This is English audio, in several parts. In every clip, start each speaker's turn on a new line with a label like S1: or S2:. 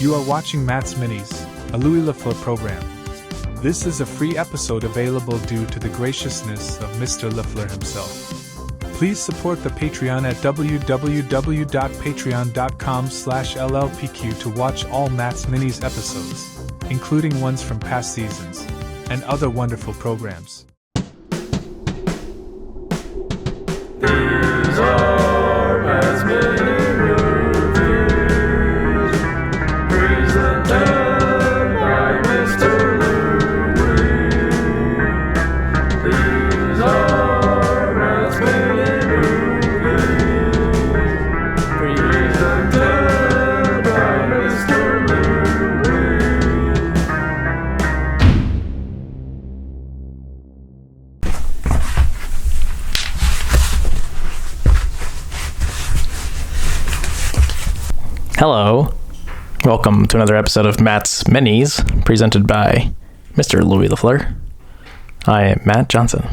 S1: You are watching Matt's Minis, a Louis Lafleur program. This is a free episode available due to the graciousness of Mr. Lafleur himself. Please support the Patreon at www.patreon.com/LLPQ to watch all Matt's Minis episodes, including ones from past seasons, and other wonderful programs.
S2: These are Matt's Mini Reviews, presented by Mr. Louis. These are Matt's Mini Reviews, presented by Mr. Louis.
S3: Hello, welcome to another episode of Matt's Minis, presented by Mr. Louis Lafleur. I am Matt Johnson.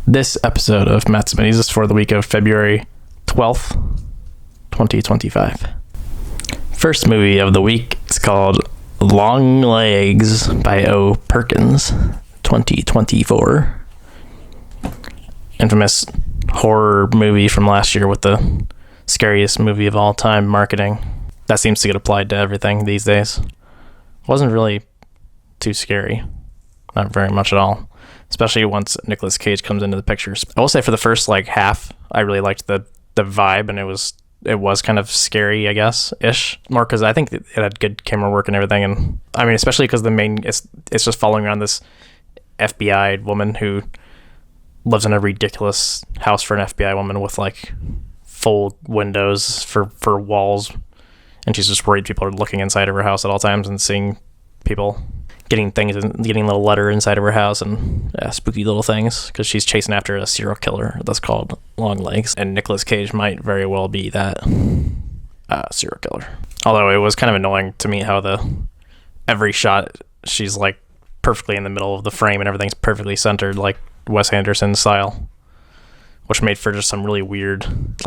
S3: This episode of Matt's Minis is for the week of February 12th, 2025. First movie of the week is called Longlegs by Perkins, 2024. Infamous horror movie from last year with the scariest movie of all time marketing. That seems to get applied to everything these days. Wasn't really too scary. Not very much at all. Especially once Nicolas Cage comes into the pictures. I will say for the first half, I really liked the vibe, and it was kind of scary, I guess, ish. More because I think it had good camera work and everything. And I mean, especially because it's just following around this FBI woman who lives in a ridiculous house for an FBI woman with full windows for walls, and she's just worried people are looking inside of her house at all times and seeing people getting things and getting a little letter inside of her house and spooky little things because she's chasing after a serial killer that's called Longlegs, and Nicolas Cage might very well be that serial killer. Although it was kind of annoying to me how every shot she's perfectly in the middle of the frame and everything's perfectly centered like Wes Anderson style, which made for just some really weird,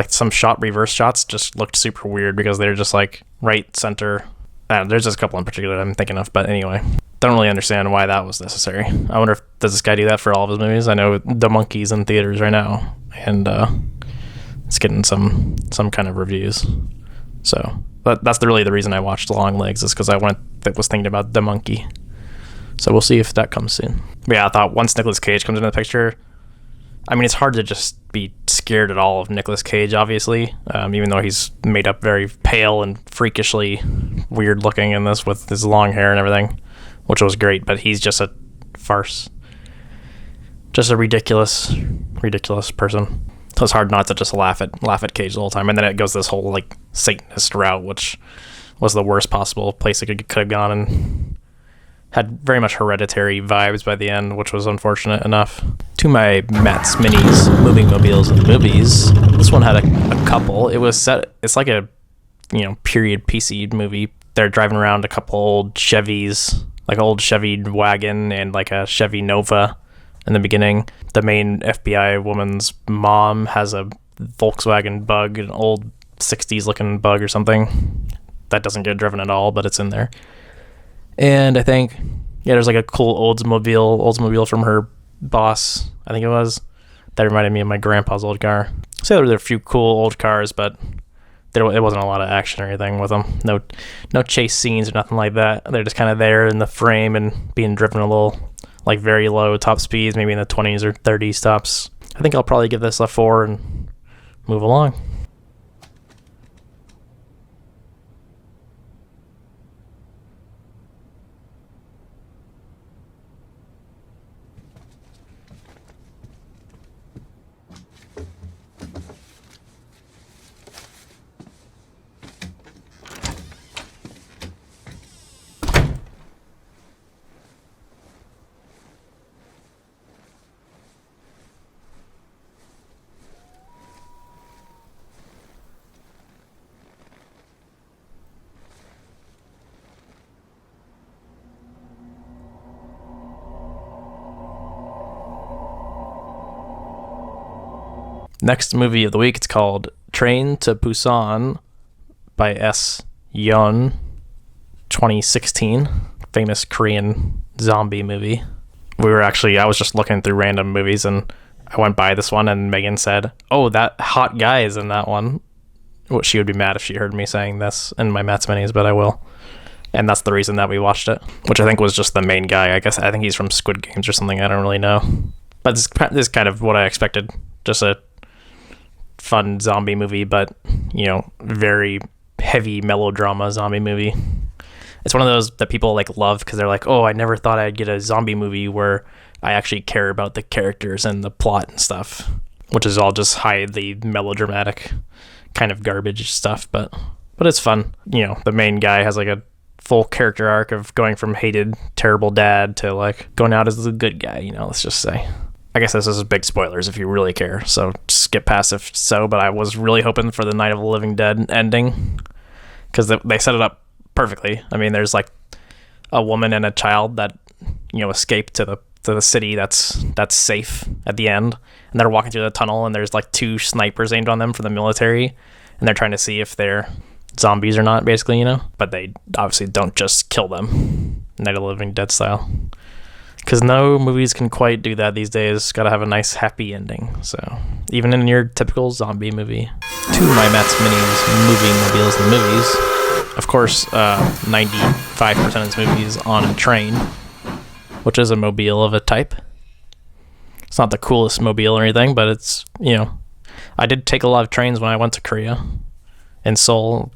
S3: some reverse shots just looked super weird because they're just right center. There's just a couple in particular that I'm thinking of, but anyway, don't really understand why that was necessary. I wonder does this guy do that for all of his movies? I know The Monkey's in theaters right now, and it's getting some kind of reviews. So that's really the reason I watched Longlegs, is because I was thinking about The Monkey. So we'll see if that comes soon. But yeah, I thought once Nicolas Cage comes into the picture, I mean, it's hard to just be scared at all of Nicolas Cage, obviously, even though he's made up very pale and freakishly weird looking in this with his long hair and everything, which was great, but he's just a farce. Just a ridiculous person. So it's hard not to just laugh at Cage the whole time. And then it goes this whole Satanist route, which was the worst possible place it could have gone, and had very much Hereditary vibes by the end, which was unfortunate enough. To my Matt's Minis moving mobiles in the movies, this one had a couple. It's like a period PC movie. They're driving around a couple old Chevys, old Chevy wagon and a Chevy Nova in the beginning. The main FBI woman's mom has a Volkswagen Bug, an old 60s looking Bug or something that doesn't get driven at all, but it's in there. And I think, there's a cool Oldsmobile from her boss, I think it was, that reminded me of my grandpa's old car. So there were a few cool old cars, but it wasn't a lot of action or anything with them. No chase scenes or nothing like that. They're just kind of there in the frame and being driven a little, very low top speeds, maybe in the 20s or 30s tops. I think I'll probably give this a 4 and move along. Next movie of the week, it's called Train to Busan by Yeon. 2016, famous Korean zombie movie. I was just looking through random movies and I went by this one and Megan said, "Oh, that hot guy is in that one." Well, she would be mad if she heard me saying this in my Matt's Minis, but I will. And that's the reason that we watched it, which I think was just the main guy. I think he's from Squid Games or something. I don't really know. But this is kind of what I expected. Just a fun zombie movie, but, very heavy melodrama zombie movie. It's one of those that people love because they're like, "Oh, I never thought I'd get a zombie movie where I actually care about the characters and the plot and stuff," which is all just highly melodramatic kind of garbage stuff, but it's fun. The main guy has a full character arc of going from hated, terrible dad to going out as the good guy, let's just say. I guess this is big spoilers if you really care, so skip past if so, but I was really hoping for the Night of the Living Dead ending because they set it up perfectly. I mean, there's a woman and a child that escape to the city that's safe at the end, and they're walking through the tunnel and there's 2 snipers aimed on them from the military, and they're trying to see if they're zombies or not, basically, but they obviously don't just kill them, Night of the Living Dead style, because no movies can quite do that these days. Gotta have a nice happy ending. So even in your typical zombie movie, 2 of my Matt's Minis movie mobiles in the movies. Of course, 95% of this movie is on a train, which is a mobile of a type. It's not the coolest mobile or anything, but it's, I did take a lot of trains when I went to Korea and Seoul,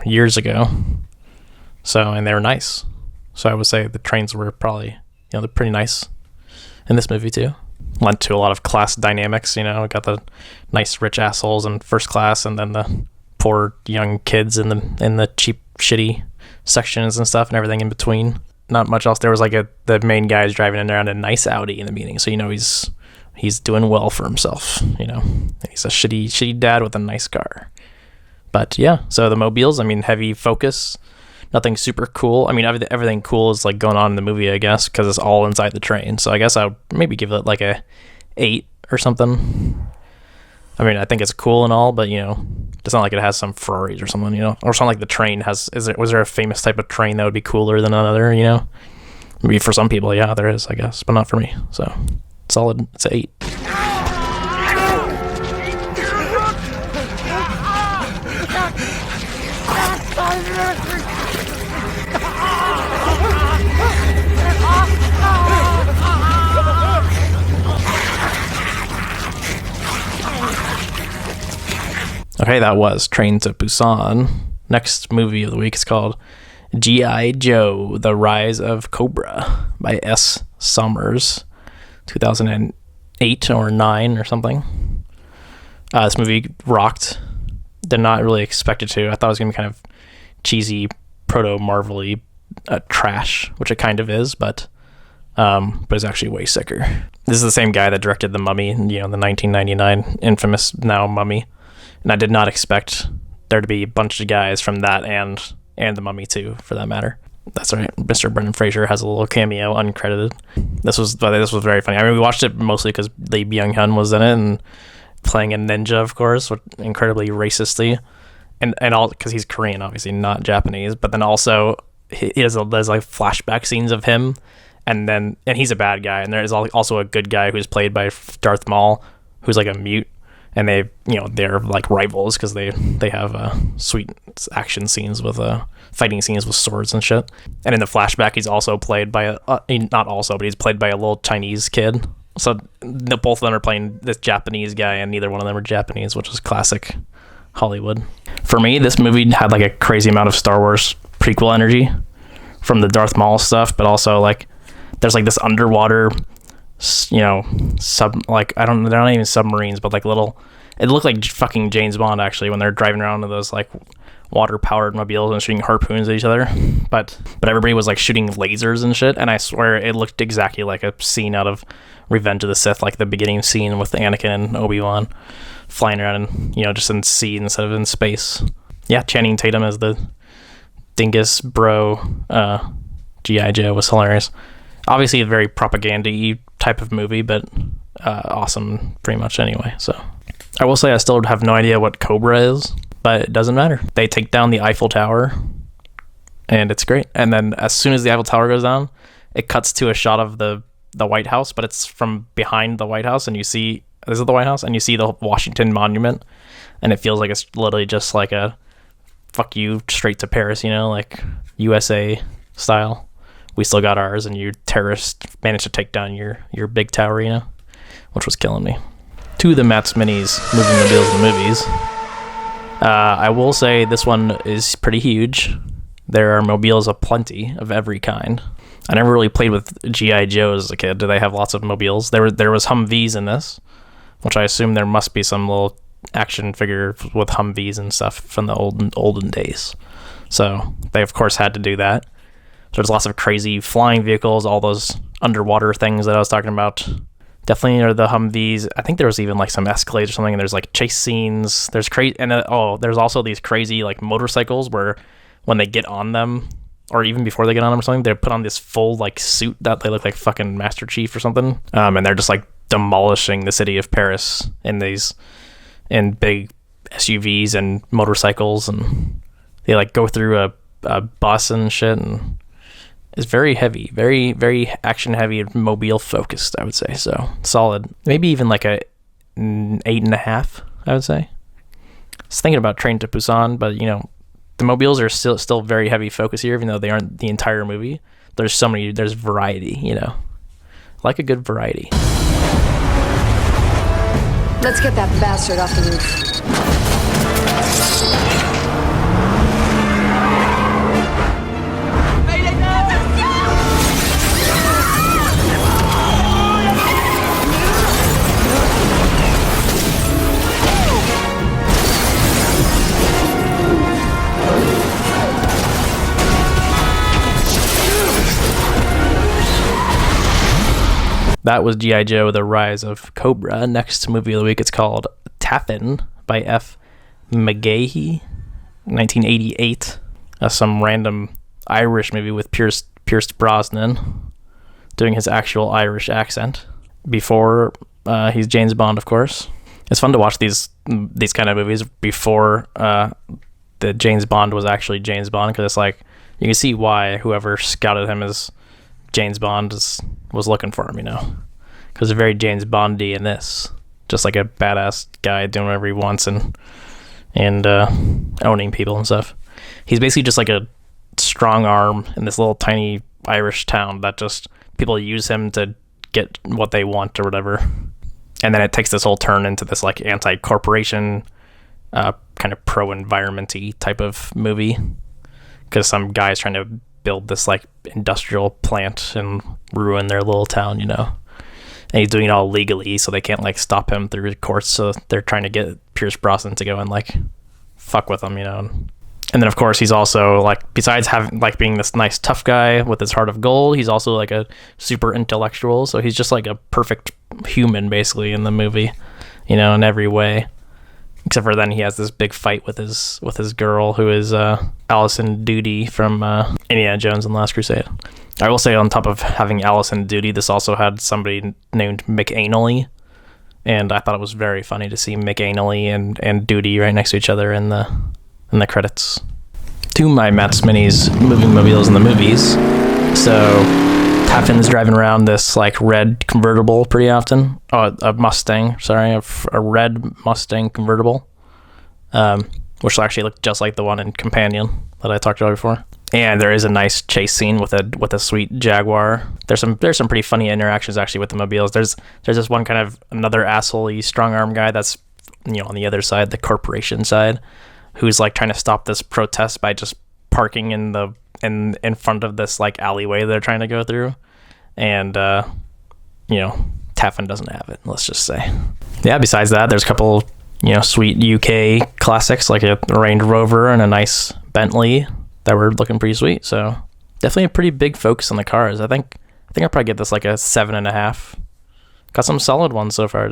S3: years ago. So, and they were nice. So I would say the trains were probably, they're pretty nice in this movie too. Lent to a lot of class dynamics, got the nice rich assholes in first class and then the poor young kids in the cheap, shitty sections and stuff and everything in between. Not much else. There was the main guy is driving in around a nice Audi in the beginning, so he's doing well for himself. He's a shitty dad with a nice car. But yeah, so the mobiles, heavy focus, nothing super cool. Everything cool is going on in the movie, I guess, because it's all inside the train. So I guess I would maybe give it a 8 or something. I think it's cool and all, but it's not like it has some Ferraris or something, or it's not like the train has. Was there a famous type of train that would be cooler than another? Maybe for some people, yeah, there is, I guess, but not for me. So solid, it's an 8. Okay, that was Train to Busan. Next movie of the week is called G.I. Joe, The Rise of Cobra by S. Sommers, 2008 or 9 or something. This movie rocked. Did not really expect it to. I thought it was going to be kind of cheesy, proto-Marvel-y trash, which it kind of is, but it's actually way sicker. This is the same guy that directed The Mummy, the 1999 infamous now Mummy. And I did not expect there to be a bunch of guys from that and The Mummy too, for that matter. That's right. Mr. Brendan Fraser has a little cameo, uncredited. This was very funny. We watched it mostly because Lee Byung-hun was in it and playing a ninja, of course, incredibly racistly, and all because he's Korean, obviously not Japanese. But then also there's flashback scenes of him, and he's a bad guy, and there is also a good guy who's played by Darth Maul, who's a mute. And they're rivals because they have sweet action scenes with fighting scenes with swords and shit. And in the flashback, he's also played by he's played by a little Chinese kid. So both of them are playing this Japanese guy, and neither one of them are Japanese, which is classic Hollywood. For me, this movie had a crazy amount of Star Wars prequel energy from the Darth Maul stuff, but also there's this underwater, they're not even submarines, but little, it looked like fucking James Bond actually when they're driving around in those water powered mobiles and shooting harpoons at each other, but everybody was shooting lasers and shit, and I swear it looked exactly like a scene out of Revenge of the Sith, the beginning scene with Anakin and Obi-Wan flying around and just in sea instead of in space. Yeah, Channing Tatum as the dingus bro G.I. Joe was hilarious. Obviously a very propaganda-y type of movie, but awesome pretty much anyway. So I will say I still have no idea what Cobra is, but it doesn't matter. They take down the Eiffel Tower and it's great. And then as soon as the Eiffel Tower goes down, it cuts to a shot of the White House, but it's from behind the White House, and you see, this is the White House, and you see the Washington Monument, and it feels like it's literally just like a fuck you straight to Paris, you know, like USA style. We still got ours, and you terrorists managed to take down your big tower, you know, which was killing me. To the Matt's Minis moving mobiles in the movies. I will say this one is pretty huge. There are mobiles aplenty of every kind. I never really played with G.I. Joes as a kid. Do they have lots of mobiles? There was Humvees in this, which I assume there must be some little action figure with Humvees and stuff from the olden days. So they of course had to do that. So there's lots of crazy flying vehicles, all those underwater things that I was talking about. Definitely are the Humvees. I think there was even like some Escalades or something, and there's like chase scenes. There's crazy, and there's also these crazy like motorcycles where when they get on them, or even before they get on them or something, they put on this full like suit that they look like fucking Master Chief or something, and they're just like demolishing the city of Paris in big SUVs and motorcycles, and they like go through a bus and shit, and it's very heavy, very, very action heavy and mobile focused, I would say. So solid. Maybe even like a 8.5, I would say. I was thinking about Train to Busan, but you know, the mobiles are still very heavy focus here, even though they aren't the entire movie. There's variety, you know. I like a good variety.
S4: Let's get that bastard off the roof.
S3: That was G.I. Joe, The Rise of Cobra. Next movie of the week, it's called Taffin by F. Megahy, 1988. Some random Irish movie with Pierce Brosnan doing his actual Irish accent. Before he's James Bond, of course. It's fun to watch these kind of movies before the James Bond was actually James Bond, because it's like you can see why whoever scouted him as James Bond was looking for him, you know, because they're very James Bondy in this, just like a badass guy doing whatever he wants and owning people and stuff. He's basically just like a strong arm in this little tiny Irish town that just people use him to get what they want or whatever. And then it takes this whole turn into this like anti-corporation kind of pro-environment-y type of movie, because some guy's trying to build this like industrial plant and ruin their little town, you know, and he's doing it all legally, so they can't like stop him through courts. So they're trying to get Pierce Brosnan to go and like fuck with him, you know. And then of course he's also like, besides having like being this nice tough guy with his heart of gold, he's also like a super intellectual. So he's just like a perfect human basically in the movie, you know, in every way. Except for then he has this big fight with his girl, who is Alison Doody from Indiana Jones and the Last Crusade. I will say, on top of having Alison Doody, this also had somebody named McAnally, and I thought it was very funny to see McAnally and Doody right next to each other in the credits. To my Matt's Minis moving mobiles in the movies. So Taffin's driving around this like red convertible pretty often. Oh, a Mustang, sorry, a red Mustang convertible, which will actually look just like the one in Companion that I talked about before. And there is a nice chase scene with a sweet Jaguar. There's some pretty funny interactions actually with the mobiles. There's this one kind of another asshole-y strong arm guy that's, you know, on the other side, the corporation side, who's like trying to stop this protest by just parking in front of this like alleyway they're trying to go through, and you know, Taffin doesn't have it, let's just say. Yeah, besides that, there's a couple, you know, sweet UK classics like a Range Rover and a nice Bentley that were looking pretty sweet. So definitely a pretty big focus on the cars. I think I'll probably get this like a 7.5. Got some solid ones so far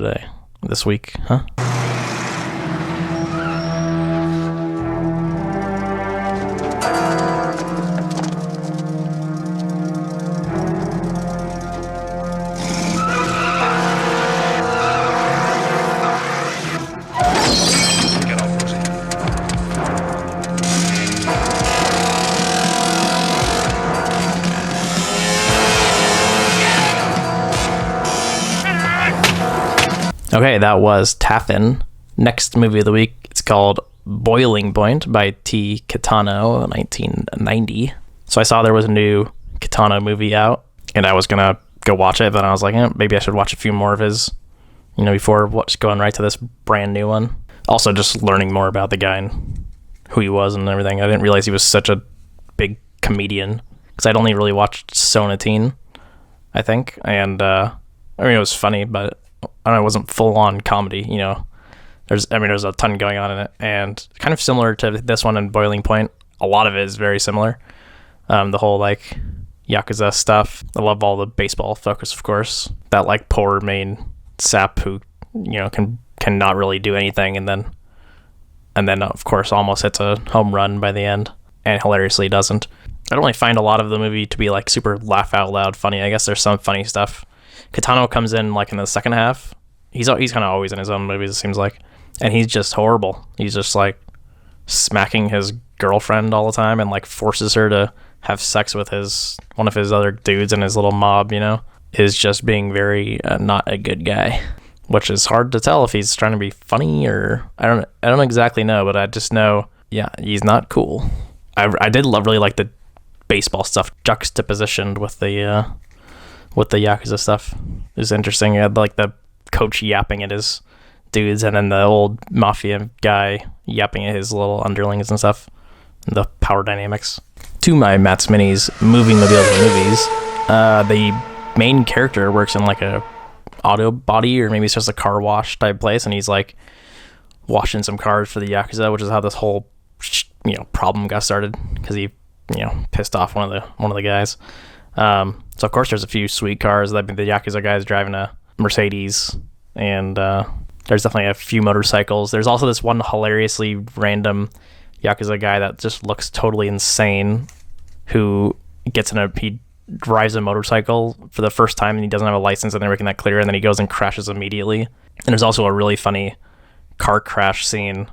S3: this week, huh? Okay, that was Taffin. Next movie of the week, it's called Boiling Point by T. Kitano, 1990. So I saw there was a new Kitano movie out, and I was gonna go watch it, but I was like, maybe I should watch a few more of his, before going right to this brand new one. Also, just learning more about the guy and who he was and everything. I didn't realize he was such a big comedian, because I'd only really watched Sonatine, I think, and it was funny, but I don't know, it wasn't full-on comedy, There's a ton going on in it, and kind of similar to this one in Boiling Point. A lot of it is very similar. The whole, Yakuza stuff. I love all the baseball focus, of course. That, poor main sap who, cannot really do anything, and then, of course, almost hits a home run by the end, and hilariously doesn't. I don't really find a lot of the movie to be, super laugh-out-loud funny. I guess there's some funny stuff. Kitano comes in, in the second half. He's kind of always in his own movies, it seems like. And he's just horrible. He's just smacking his girlfriend all the time and forces her to have sex with one of his other dudes in his little mob, is just being very not a good guy, which is hard to tell if he's trying to be funny or I don't exactly know, but I just know, yeah, he's not cool. I did really like the baseball stuff juxtapositioned with the Yakuza stuff. Is interesting. You had the coach yapping at his dudes, and then the old mafia guy yapping at his little underlings and stuff. The power dynamics. To my Matt's Minis movie mobiles and movies, the main character works in a auto body, or maybe it's just a car wash type place, and he's washing some cars for the Yakuza, which is how this whole problem got started, because he pissed off one of the guys. So of course there's a few sweet cars. The Yakuza guy's driving a Mercedes, and there's definitely a few motorcycles. There's also this one hilariously random Yakuza guy that just looks totally insane, who he drives a motorcycle for the first time, and he doesn't have a license, and they're making that clear, and then he goes and crashes immediately. And there's also a really funny car crash scene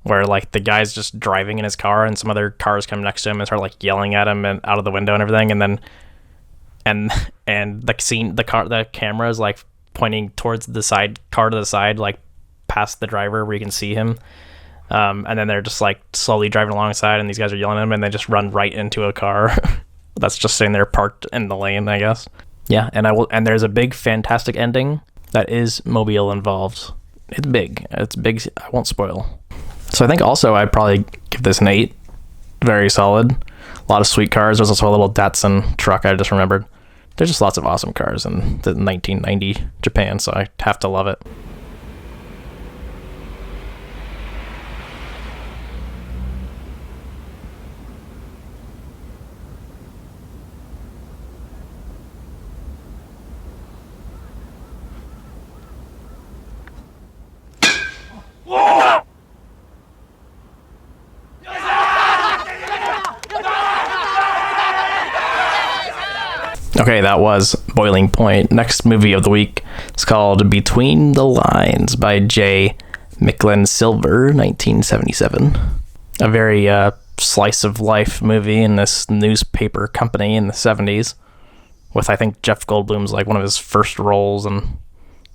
S3: where the guy's just driving in his car, and some other cars come next to him and start yelling at him and out of the window and everything, and then the camera is pointing towards the car to the side, past the driver where you can see him, and then they're just slowly driving alongside, and these guys are yelling at him, and they just run right into a car that's just sitting there parked in the lane, I guess. Yeah, and there's a big fantastic ending that is Mobile involved. It's big. I won't spoil. So I think also I'd probably give this an 8. Very solid. A lot of sweet cars. There's also a little Datsun truck I just remembered. There's just lots of awesome cars in the 1990 Japan, so I have to love it. Okay, that was Boiling Point. Next movie of the week is called Between the Lines by J. Micklin Silver, 1977. A very slice of life movie in this newspaper company in the 70s, with I think Jeff Goldblum's one of his first roles, and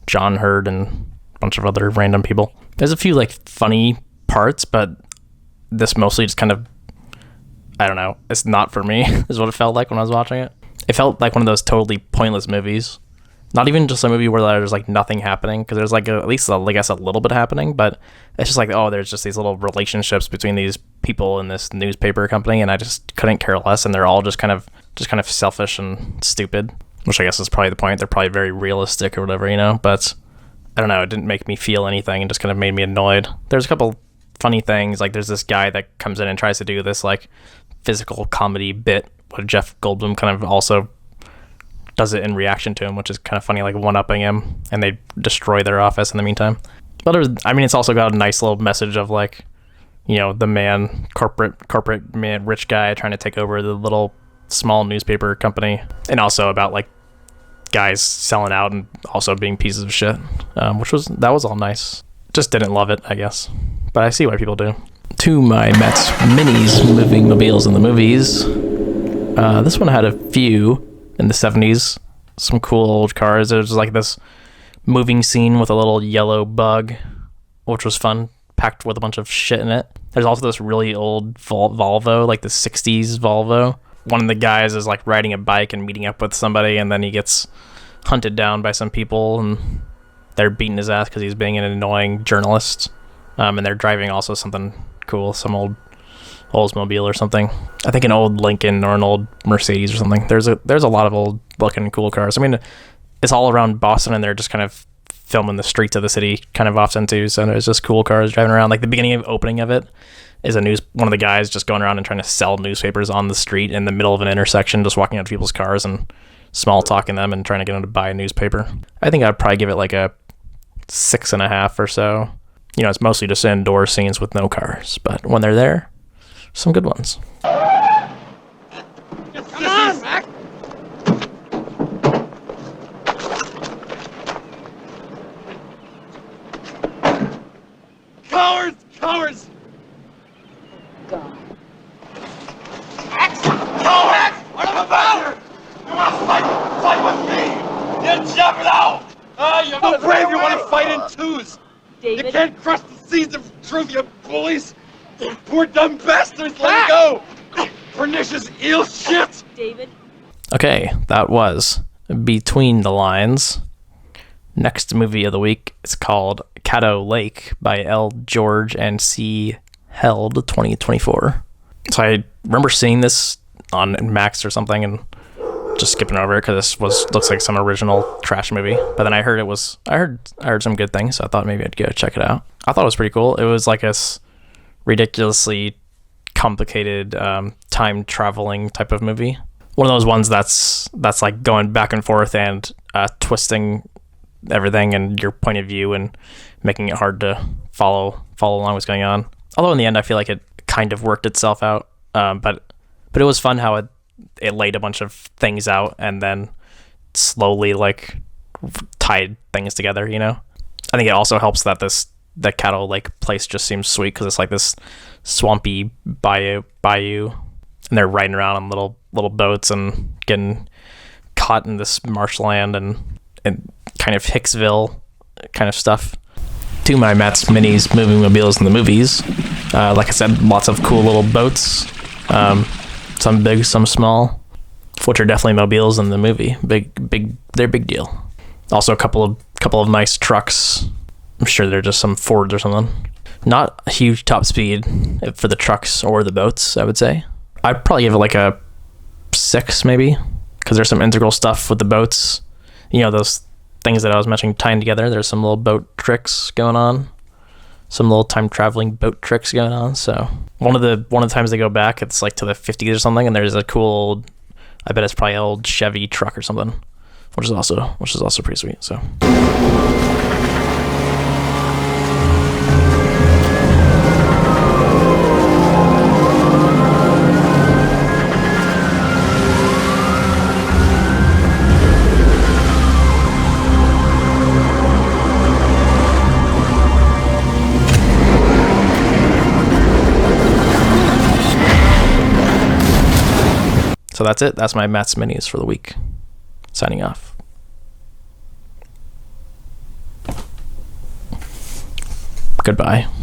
S3: John Hurd and a bunch of other random people. There's a few funny parts, but this mostly just kind of, I don't know, it's not for me, is what it felt like when I was watching it. It felt like one of those totally pointless movies. Not even just a movie where there's nothing happening, because there's at least a little bit happening, but it's just there's just these little relationships between these people in this newspaper company, and I just couldn't care less, and they're all just kind of selfish and stupid, which I guess is probably the point. They're probably very realistic or whatever, but I don't know, it didn't make me feel anything, and just kind of made me annoyed. There's a couple funny things, there's this guy that comes in and tries to do this physical comedy bit, but Jeff Goldblum kind of also does it in reaction to him, which is kind of funny, one-upping him, and they destroy their office in the meantime. But it's also got a nice little message of the man, corporate man, rich guy trying to take over the little small newspaper company, and also about guys selling out and also being pieces of shit, that was all nice. Just didn't love it, I guess, but I see why people do. To my Mets Minis moving mobiles in the movies. This one had a few in the 70s. Some cool old cars. There's this moving scene with a little yellow bug, which was fun, packed with a bunch of shit in it. There's also this really old Volvo, like the 60s Volvo. One of the guys is like riding a bike and meeting up with somebody, and then he gets hunted down by some people, and they're beating his ass because he's being an annoying journalist. And they're driving also something cool, some old Oldsmobile or something. I think an old Lincoln or an old Mercedes or something. There's a lot of old looking cool cars. I mean, it's all around Boston, and they're just kind of filming the streets of the city kind of often too. So there's just cool cars driving around. Like the beginning of opening of it is one of the guys just going around and trying to sell newspapers on the street in the middle of an intersection, just walking out to people's cars and small talking them and trying to get them to buy a newspaper. I think I'd probably give it like a 6.5 or so. You know, it's mostly just indoor scenes with no cars, but when they're there, some good ones.
S5: Come on, Mac! Cowards! Cowards!
S4: God.
S5: Max! Cowards! What am I about? You want to fight? Fight with me! You jump it out! You're so brave you want to fight in twos!
S4: David?
S5: You can't crush the seeds of truth, you bullies! You poor dumb bastards! Let it go! Pernicious eel shit!
S4: David?
S3: Okay, that was Between the Lines. Next movie of the week is called Caddo Lake by L. George and C. Held 2024. So I remember seeing this on Max or something and just skipping over it because this looks like some original trash movie. But then I heard I heard some good things, so I thought maybe I'd go check it out. I thought it was pretty cool. It was like a ridiculously complicated time traveling type of movie. One of those ones that's like going back and forth and twisting everything and your point of view and making it hard to follow along what's going on. Although in the end, I feel like it kind of worked itself out. But it was fun how it laid a bunch of things out and then slowly like tied things together. You know, I think it also helps that the Caddo Lake place just seems sweet because it's like this swampy bayou, and they're riding around on little boats and getting caught in this marshland and kind of Hicksville kind of stuff. To my Matt's Minis moving mobiles in the movies. Like I said, lots of cool little boats. Some big, some small, which are definitely mobiles in the movie. They're big deal. Also a couple of nice trucks. I'm sure they're just some Fords or something. Not a huge top speed for the trucks or the boats, I would say. I'd probably give it like a 6 maybe, because there's some integral stuff with the boats. You know, those things that I was mentioning tying together. There's some little boat tricks going on, some little time traveling boat tricks going on. So one of the times they go back, it's like to the 50s or something, and there's a cool old, I bet it's probably an old Chevy truck or something, which is also pretty sweet. So that's it. That's my Matt's Minis for the week. Signing off. Goodbye.